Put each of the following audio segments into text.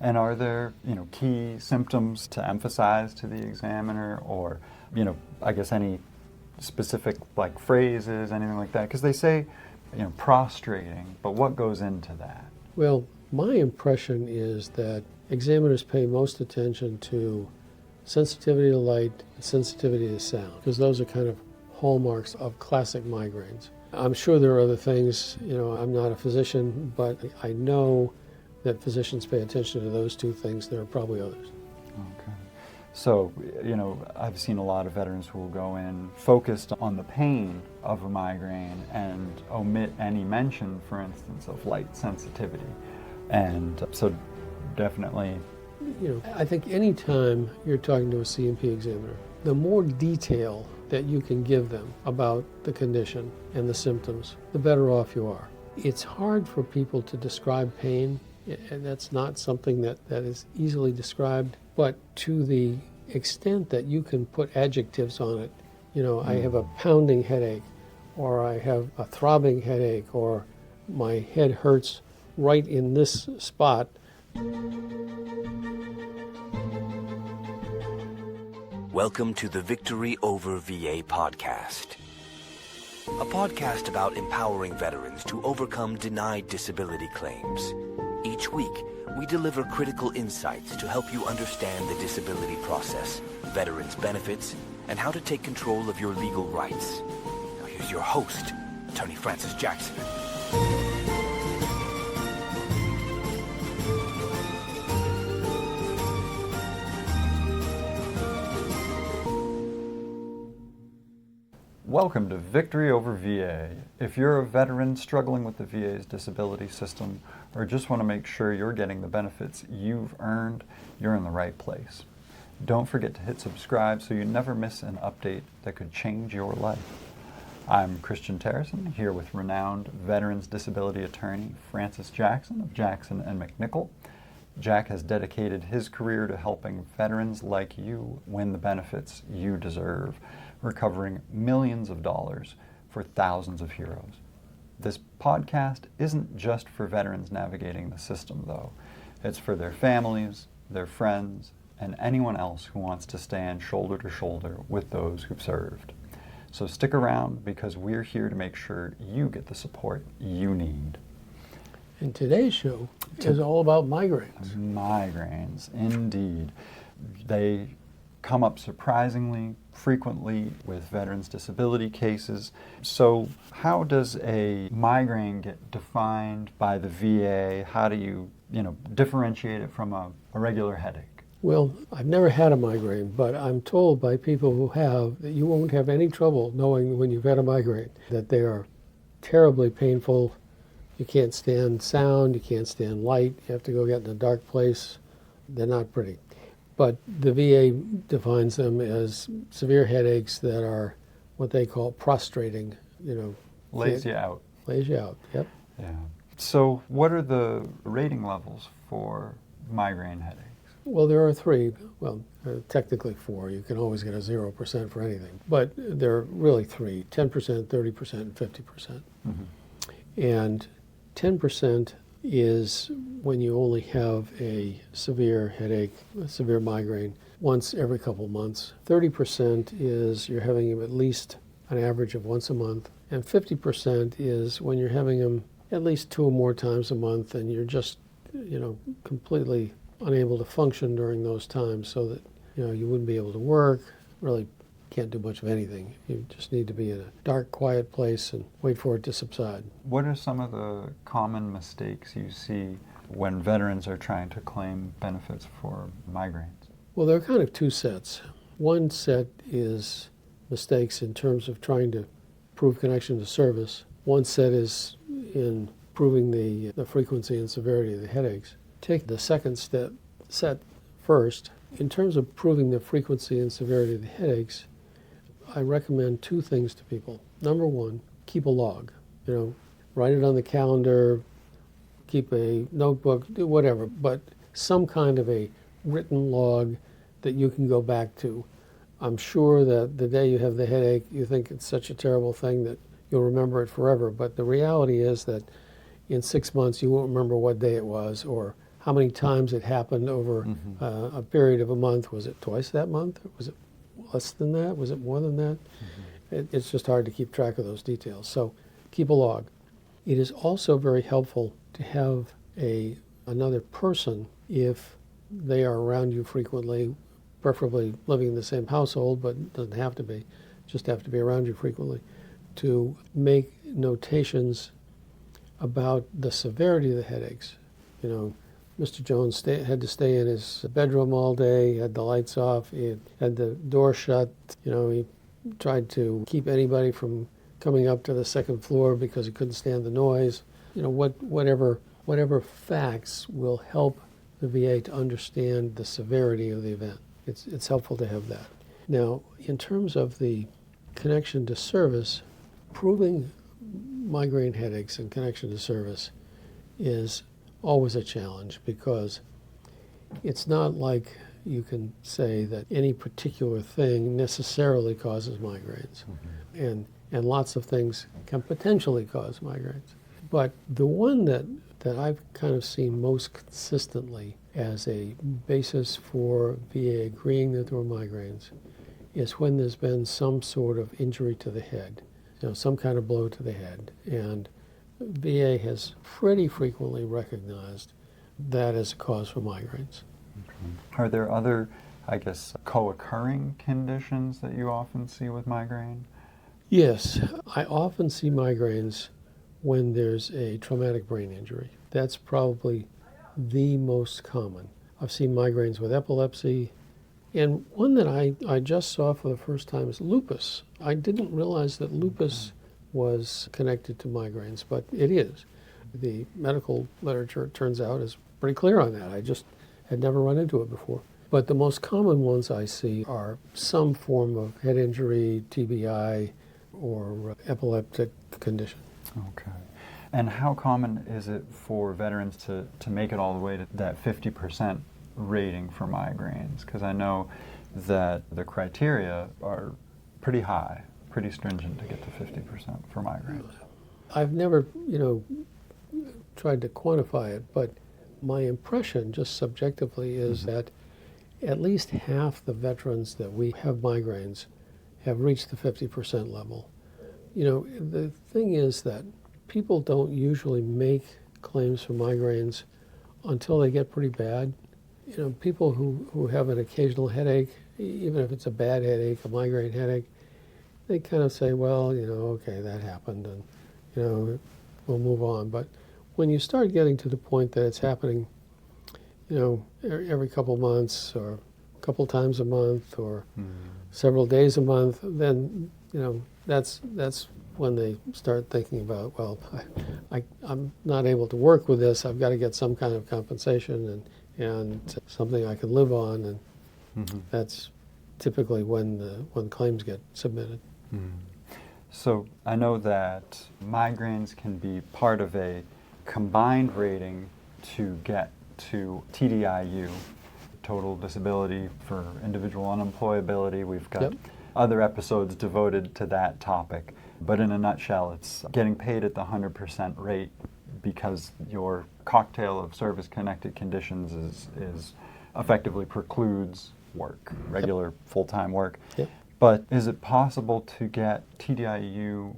And are there, key symptoms to emphasize to the examiner, or, I guess any specific like phrases, anything like that? Because they say, prostrating, but what goes into that? Well, my impression is that examiners pay most attention to sensitivity to light and sensitivity to sound, because those are kind of hallmarks of classic migraines. I'm sure there are other things, I'm not a physician, but I know that physicians pay attention to those two things. There are probably others. Okay. So, I've seen a lot of veterans who will go in focused on the pain of a migraine and omit any mention, for instance, of light sensitivity. And so definitely... I think any time you're talking to a C&P examiner, the more detail that you can give them about the condition and the symptoms, the better off you are. It's hard for people to describe pain, and that's not something that is easily described, but to the extent that you can put adjectives on it, I have a pounding headache, or I have a throbbing headache, or my head hurts right in this spot. Welcome to the Victory Over VA podcast, a podcast about empowering veterans to overcome denied disability claims. Each week, we deliver critical insights to help you understand the disability process, veterans' benefits, and how to take control of your legal rights. Now here's your host, Tony Francis Jackson. Welcome to Victory Over VA. If you're a veteran struggling with the VA's disability system, or just want to make sure you're getting the benefits you've earned, you're in the right place. Don't forget to hit subscribe so you never miss an update that could change your life. I'm Christian Terrison, here with renowned veterans disability attorney Francis Jackson of Jackson and MacNichol. Jack has dedicated his career to helping veterans like you win the benefits you deserve, recovering millions of dollars for thousands of heroes. This podcast isn't just for veterans navigating the system, though. It's for their families, their friends, and anyone else who wants to stand shoulder to shoulder with those who've served. So stick around, because we're here to make sure you get the support you need. And today's show is all about migraines. Migraines, indeed. They come up surprisingly frequently with veterans' disability cases. So how does a migraine get defined by the VA? How do you, differentiate it from a regular headache? Well, I've never had a migraine, but I'm told by people who have that you won't have any trouble knowing when you've had a migraine, that they are terribly painful. You can't stand sound, you can't stand light, you have to go get in a dark place. They're not pretty. But the VA defines them as severe headaches that are what they call prostrating, Lays you out. Lays you out, yep. Yeah. So what are the rating levels for migraine headaches? Well, there are three. Well, technically four. You can always get a 0% for anything. But there are really three, 10%, 30%, and 50%. Mm-hmm. And 10% is when you only have a severe headache, a severe migraine, once every couple months. 30% is you're having them at least an average of once a month. And 50% is when you're having them at least 2 or more times a month, and you're just, completely unable to function during those times, so that, you wouldn't be able to work, really can't do much of anything. You just need to be in a dark, quiet place and wait for it to subside. What are some of the common mistakes you see when veterans are trying to claim benefits for migraines? Well, there are kind of two sets. One set is mistakes in terms of trying to prove connection to service. One set is in proving the frequency and severity of the headaches. Take the second set first. In terms of proving the frequency and severity of the headaches, I recommend two things to people. Number one, keep a log. Write it on the calendar, keep a notebook, do whatever, but some kind of a written log that you can go back to. I'm sure that the day you have the headache, you think it's such a terrible thing that you'll remember it forever, but the reality is that in 6 months you won't remember what day it was or how many times it happened over a period of a month. Was it twice that month? Was it less than that? Was it more than that? It's just hard to keep track of those details. So keep a log. It is also very helpful to have another person, if they are around you frequently, preferably living in the same household, but doesn't have to be, just have to be around you frequently, to make notations about the severity of the headaches. You know, Mr. Jones had to stay in his bedroom all day, he had the lights off, he had the door shut, you know, he tried to keep anybody from coming up to the second floor because he couldn't stand the noise. You know, whatever facts will help the VA to understand the severity of the event. It's helpful to have that. Now, in terms of the connection to service, proving migraine headaches in connection to service is always a challenge, because it's not like you can say that any particular thing necessarily causes migraines. And lots of things can potentially cause migraines. But the one that I've kind of seen most consistently as a basis for VA agreeing that there were migraines is when there's been some sort of injury to the head, you know, some kind of blow to the head. And VA has pretty frequently recognized that as a cause for migraines. Are there other, I guess, co-occurring conditions that you often see with migraine? Yes, I often see migraines when there's a traumatic brain injury. That's probably the most common. I've seen migraines with epilepsy, and one that I just saw for the first time is lupus. I didn't realize that lupus was connected to migraines, but it is. The medical literature, it turns out, is pretty clear on that. I just had never run into it before. But the most common ones I see are some form of head injury, TBI, or epileptic condition. Okay. And how common is it for veterans to make it all the way to that 50% rating for migraines? Because I know that the criteria are pretty high, pretty stringent to get to 50% for migraines. I've never, tried to quantify it, but my impression, just subjectively, is that at least half the veterans that we have migraines have reached the 50% level. You know, the thing is that people don't usually make claims for migraines until they get pretty bad. You know, people who have an occasional headache, even if it's a bad headache, a migraine headache, they kind of say, well, okay, that happened, and, we'll move on. But when you start getting to the point that it's happening, every couple months or a couple times a month or several days a month, then, that's when they start thinking about, well, I'm not able to work with this. I've got to get some kind of compensation and something I can live on, and that's typically when claims get submitted. So I know that migraines can be part of a combined rating to get to TDIU, total disability for individual unemployability. We've got other episodes devoted to that topic. But in a nutshell, it's getting paid at the 100% rate because your cocktail of service-connected conditions is effectively precludes work, regular full-time work. But is it possible to get TDIU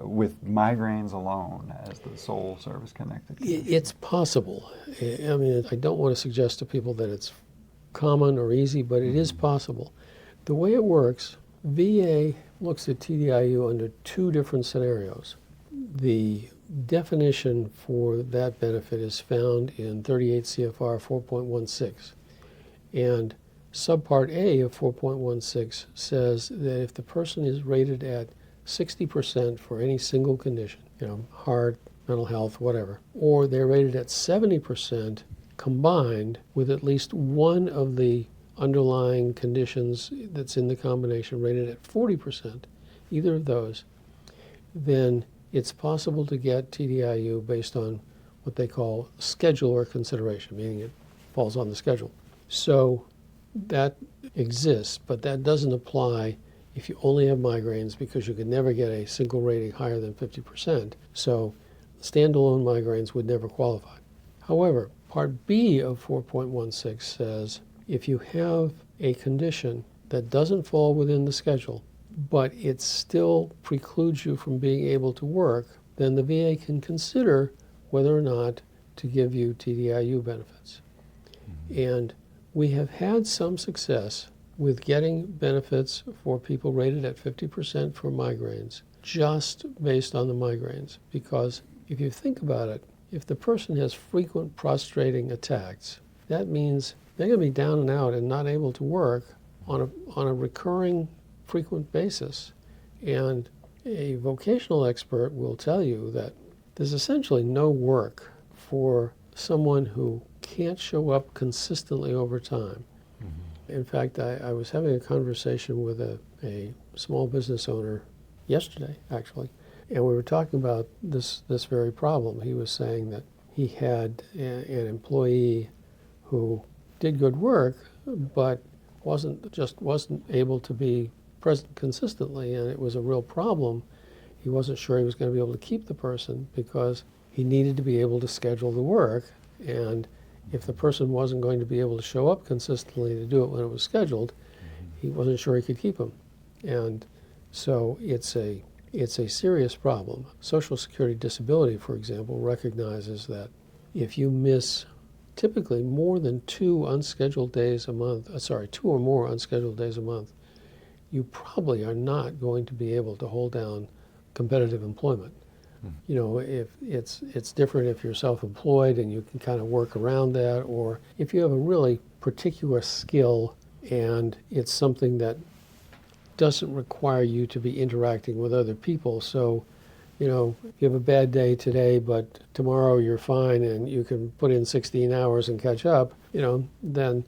with migraines alone as the sole service-connected condition? It's possible. I mean, I don't want to suggest to people that it's common or easy, but it is possible. The way it works, VA looks at TDIU under two different scenarios. The definition for that benefit is found in 38 CFR 4.16. And Subpart A of 4.16 says that if the person is rated at 60% for any single condition, heart, mental health, whatever, or they're rated at 70% combined with at least one of the underlying conditions that's in the combination rated at 40%, either of those, then it's possible to get TDIU based on what they call scheduler consideration, meaning it falls on the schedule. So that exists, but that doesn't apply if you only have migraines, because you can never get a single rating higher than 50%. So standalone migraines would never qualify. However, Part B of 4.16 says if you have a condition that doesn't fall within the schedule, but it still precludes you from being able to work, then the VA can consider whether or not to give you TDIU benefits. And we have had some success with getting benefits for people rated at 50% for migraines, just based on the migraines. Because if you think about it, if the person has frequent prostrating attacks, that means they're going to be down and out and not able to work on a recurring, frequent basis. And a vocational expert will tell you that there's essentially no work for someone who can't show up consistently over time. In fact, I was having a conversation with a small business owner yesterday, actually, and we were talking about this very problem. He was saying that he had an employee who did good work, but wasn't able to be present consistently, and it was a real problem. He wasn't sure he was going to be able to keep the person because he needed to be able to schedule the work, and if the person wasn't going to be able to show up consistently to do it when it was scheduled, he wasn't sure he could keep him. And so it's a serious problem. Social Security disability, for example, recognizes that if you miss typically more than 2 unscheduled days a month, 2 or more unscheduled days a month, you probably are not going to be able to hold down competitive employment. You know, if it's different if you're self-employed and you can kind of work around that, or if you have a really particular skill and it's something that doesn't require you to be interacting with other people. So, you know, if you have a bad day today, but tomorrow you're fine and you can put in 16 hours and catch up, you know, then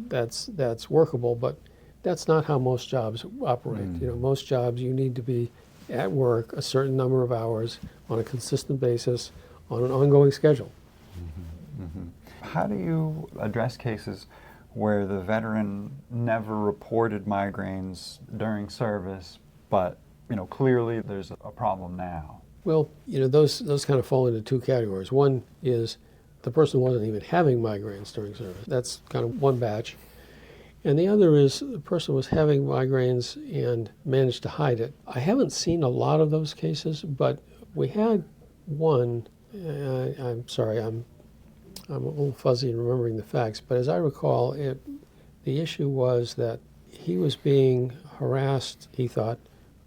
that's workable. But that's not how most jobs operate. You know, most jobs you need to be at work a certain number of hours on a consistent basis on an ongoing schedule. How do you address cases where the veteran never reported migraines during service, but you know clearly there's a problem now? Well, you know, those kind of fall into 2 categories. One is the person wasn't even having migraines during service. That's kind of one batch. And the other is the person was having migraines and managed to hide it. I haven't seen a lot of those cases, but we had one. I'm sorry, I'm a little fuzzy in remembering the facts, but as I recall, the issue was that he was being harassed, he thought,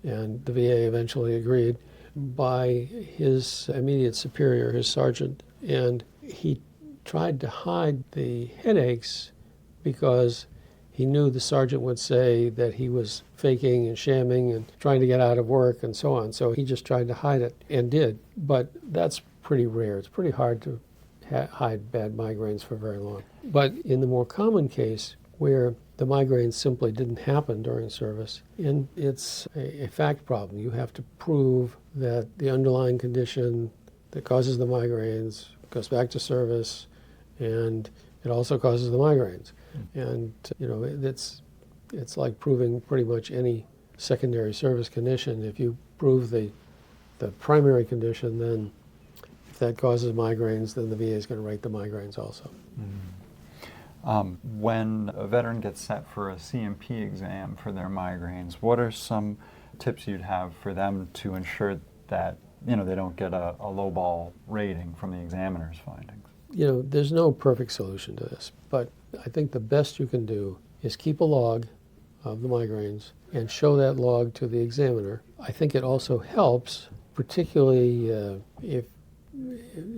and the VA eventually agreed, by his immediate superior, his sergeant, and he tried to hide the headaches because he knew the sergeant would say that he was faking and shamming and trying to get out of work and so on. So he just tried to hide it and did. But that's pretty rare. It's pretty hard to hide bad migraines for very long. But in the more common case where the migraines simply didn't happen during service, and it's a fact problem. You have to prove that the underlying condition that causes the migraines goes back to service, and it also causes the migraines. And you know, it's like proving pretty much any secondary service condition. If you prove the primary condition, then if that causes migraines, then the VA is going to rate the migraines also. When a veteran gets set for a CMP exam for their migraines, what are some tips you'd have for them to ensure that they don't get a lowball rating from the examiner's findings? You know, there's no perfect solution to this, but I think the best you can do is keep a log of the migraines and show that log to the examiner. I think it also helps, particularly if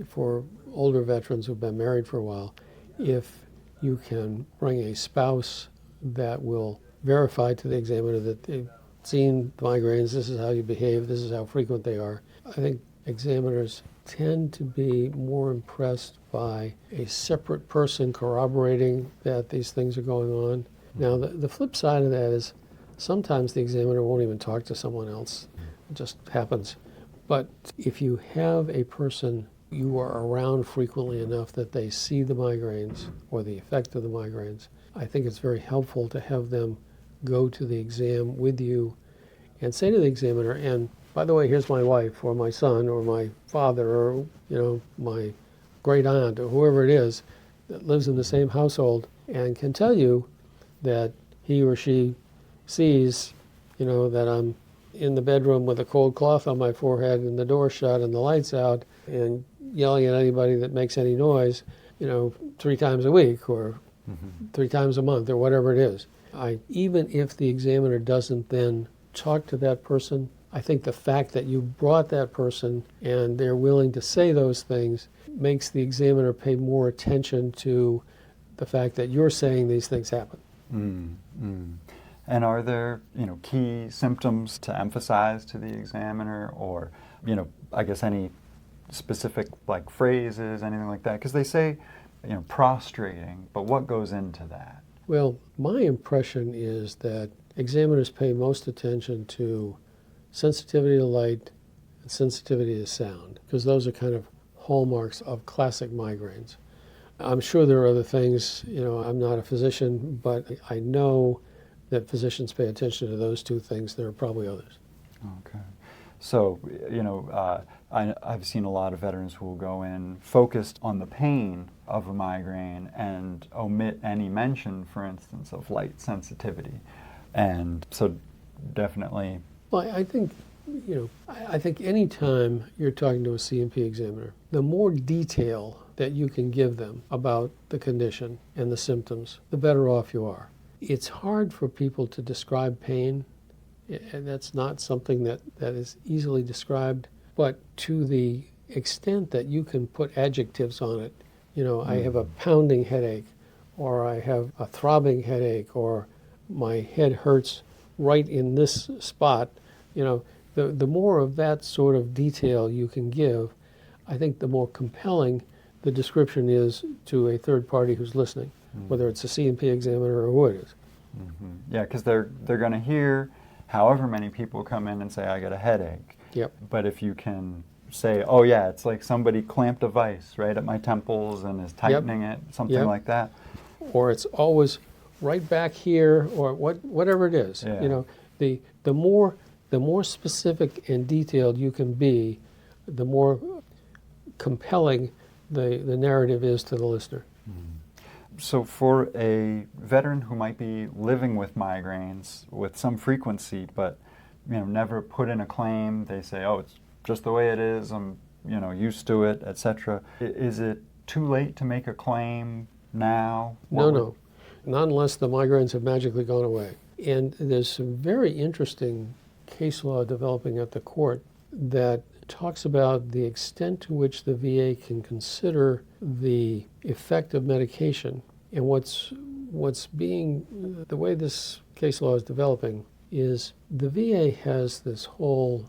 for older veterans who've been married for a while, if you can bring a spouse that will verify to the examiner that they've seen the migraines, this is how you behave, this is how frequent they are. I think examiners tend to be more impressed by a separate person corroborating that these things are going on. Now, the flip side of that is sometimes the examiner won't even talk to someone else. It just happens. But if you have a person you are around frequently enough that they see the migraines or the effect of the migraines, I think it's very helpful to have them go to the exam with you and say to the examiner, and by the way, here's my wife or my son or my father or my great aunt or whoever it is that lives in the same household and can tell you that he or she sees, that I'm in the bedroom with a cold cloth on my forehead and the door shut and the lights out and yelling at anybody that makes any noise, 3 times a week or 3 times a month or whatever it is. Even if the examiner doesn't then talk to that person, I think the fact that you brought that person and they're willing to say those things makes the examiner pay more attention to the fact that you're saying these things happen. And are there, key symptoms to emphasize to the examiner, or, I guess any specific phrases, anything like that? Because they say, prostrating, but what goes into that? Well, my impression is that examiners pay most attention to sensitivity to light and sensitivity to sound, because those are kind of hallmarks of classic migraines. I'm sure there are other things, I'm not a physician, but I know that physicians pay attention to those 2 things. There are probably others. Okay. So, I've seen a lot of veterans who will go in focused on the pain of a migraine and omit any mention, for instance, of light sensitivity. And so definitely... Well, I think, I think any time you're talking to a C&P examiner, the more detail that you can give them about the condition and the symptoms, the better off you are. It's hard for people to describe pain, and that's not something that is easily described, but to the extent that you can put adjectives on it, I have a pounding headache, or I have a throbbing headache, or my head hurts right in this spot, the more of that sort of detail you can give, I think the more compelling the description is to a third party who's listening, whether it's a C&P examiner or who it is. Yeah, because they're going to hear however many people come in and say, I got a headache. Yep. But if you can say, oh yeah, it's like somebody clamped a vice right at my temples and is tightening it, something like that. Or it's always right back here, or whatever it is. Yeah. The more specific and detailed you can be, the more compelling the narrative is to the listener. So for a veteran who might be living with migraines with some frequency, but never put in a claim, they say, oh, it's just the way it is, I'm used to it, etc. Is it too late to make a claim now? No, not unless the migraines have magically gone away. And there's some very interesting case law developing at the court that talks about the extent to which the VA can consider the effect of medication. And the way this case law is developing is the VA has this whole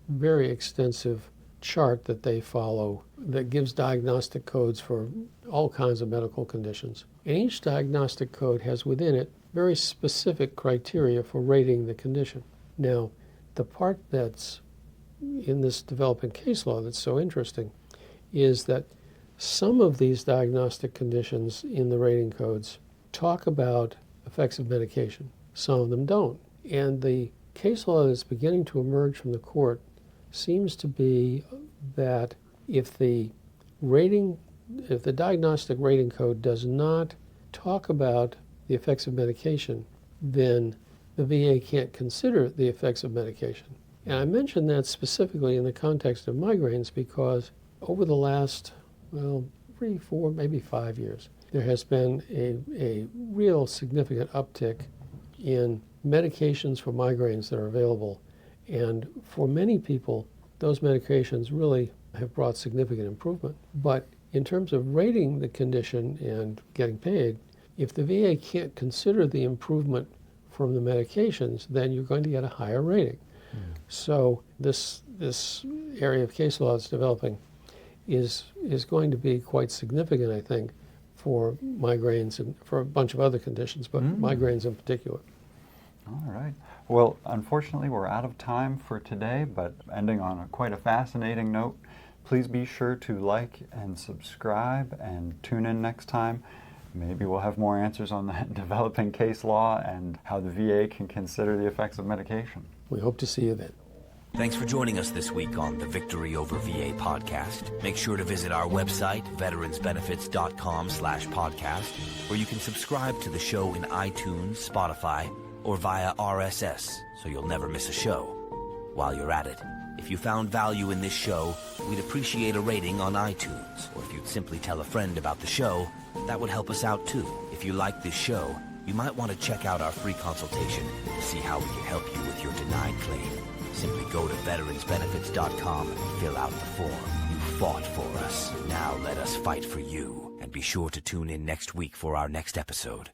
very extensive chart that they follow that gives diagnostic codes for all kinds of medical conditions. And each diagnostic code has within it very specific criteria for rating the condition. Now, the part that's in this developing case law that's so interesting is that some of these diagnostic conditions in the rating codes talk about effects of medication. Some of them don't. And the case law that's beginning to emerge from the court seems to be that if the diagnostic rating code does not talk about the effects of medication, then the VA can't consider the effects of medication. And I mention that specifically in the context of migraines because over the last, 3, 4, maybe 5 years, there has been a real significant uptick in medications for migraines that are available. And for many people, those medications really have brought significant improvement. But in terms of rating the condition and getting paid, if the VA can't consider the improvement from the medications, then you're going to get a higher rating. So this area of case law that's developing is going to be quite significant, I think, for migraines and for a bunch of other conditions, but migraines in particular. All right. Well, unfortunately, we're out of time for today, but ending on quite a fascinating note, please be sure to like and subscribe and tune in next time. Maybe we'll have more answers on that developing case law and how the VA can consider the effects of medication. We hope to see you then. Thanks for joining us this week on the Victory Over VA podcast. Make sure to visit our website, veteransbenefits.com/podcast, where you can subscribe to the show in iTunes, Spotify, or via RSS, so you'll never miss a show. While you're at it, if you found value in this show, we'd appreciate a rating on iTunes, or if you'd simply tell a friend about the show, that would help us out too. If you like this show, you might want to check out our free consultation to see how we can help you with your denied claim. Simply go to veteransbenefits.com and fill out the form. You fought for us. Now let us fight for you. And be sure to tune in next week for our next episode.